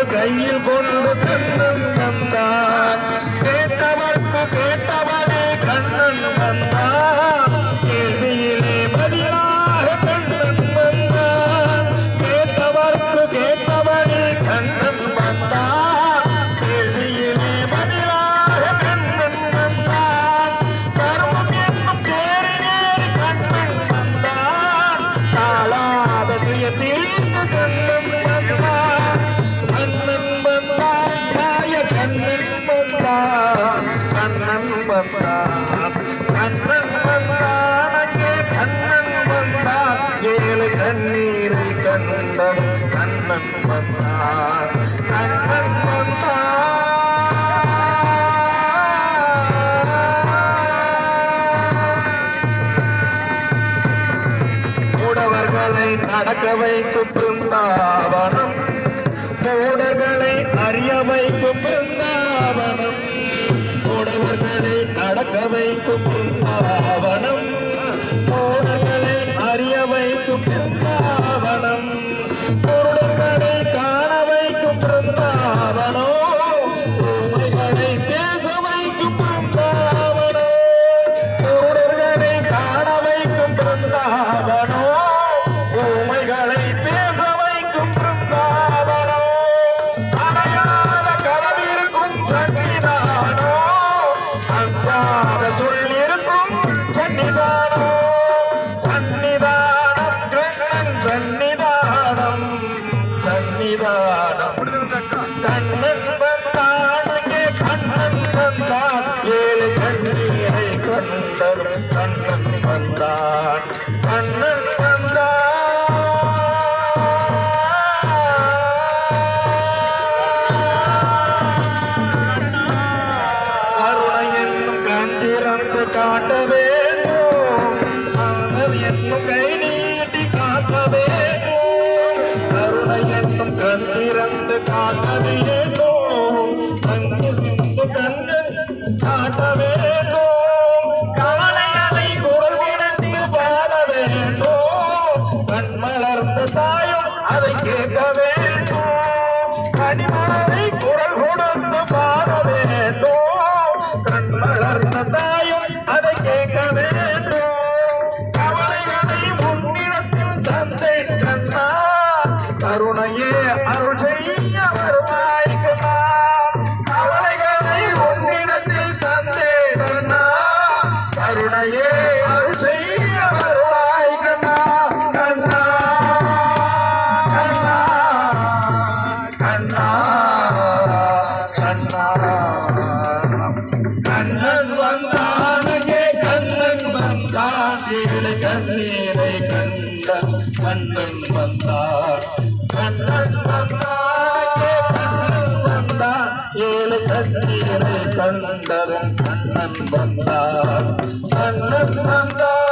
கையில் கொண்டு கண்ணன் வந்தான் கேட்டவர்க்கு கேட்டவனே கண்ணன் வந்தான் கேள்வியிலே பதிலாக கண்ணன் வந்தான் கேட்டவர்க்கு கேட்டவனே கண்ணன் வந்தான் கேள்வியிலே பதிலாக கண்ணன் வந்தான் கர்மம் என்னும் பேரிலேறி கண்ணன் வந்தான் தாளாத துயத்தில் கண்ணன் வந்தான் கண்ணன் வந்தான் தாய கண்ணன் வந்தான் கண்ணன் வந்தான் கண்ணன் வந்தான் அங்கே கண்ணன் வந்தான் ஏழு கண்ணீரை கண்டன் கண்ணன் வந்தான் கண்ணன் வந்தான் மூடவர்களை நடக்க வைக்கும் பிருந்தாவனம் மூடர்களை அறிய வைக்கும் பிருந்தாவனம் மூடவர்களை நடக்க வைக்கும் பிருந்தாவனம் மூடர்களை அறிய வைக்கும் பிருந்தாவனம் பொருளர்களை காண வைக்கும் பிருந்தாவனம் உண்மைகளை பேச வைக்கும் பிருந்தாவனம் பொருளர்களை காண வைக்கும் பிருந்தாவனம் உண்மைகளை பேச வைக்கும் பிருந்தாவனம் அடையாத கலவிருக்கும் சன்னிதானோ அஞ்சாத சொல்லிருக்கும் சன்னிதானோ சன்னிதானம் கண்ணன் சன்னிதானம் சன்னிதானம் கண்ணன் வந்தான் அங்கே கண்ணன் வந்தான் ஏழு கண்ணீரை கண்டரும் கண்ணன் வந்தான் கண்ணன் வந்தான் கருணை என்னும் கண் திறந்து காட்ட வேண்டும் அங்கர் என்னும் கை நீட்டி காட்ட வேண்டும் கருணை என்னும் கண் திறந்து காட்ட வேண்டும் அங்கு சிந்து கண்கள் காட்ட வேண்டும் கவலைகளை குரல் விடுத்து பாட வேண்டும் கண் மலர்ந்த தாயும் அதை கேட்க வேண்டும் கனிமலை குரல் கொடுத்து பாட வேண்டும் கண் மலர்ந்த தாயும் அதை கேட்க வேண்டும் கவலைகளை முன்னிடத்தில் தந்தை கண்ணா கருணையே அருள் செய்ய வருவாய் கண்ணா கவலைகளை முன்னிடத்தில் தந்தை கண்ணா கருணையே அருள் செய்ய வருவாய் கண்ணா கண்ணா கண்ணா கண்ணா கண்ணன் வந்தான் அங்கே கண்ணன் வந்தான் ஏழு கண்ணீரை கண்டன் கண்ணன் வந்தான் கண்ணன் வந்தான் அங்கே கண்ணன் வந்தான் ஏழு கண்ணீரை கண்டரும் கண்ணன் வந்தான் கண்ணன் வந்தான்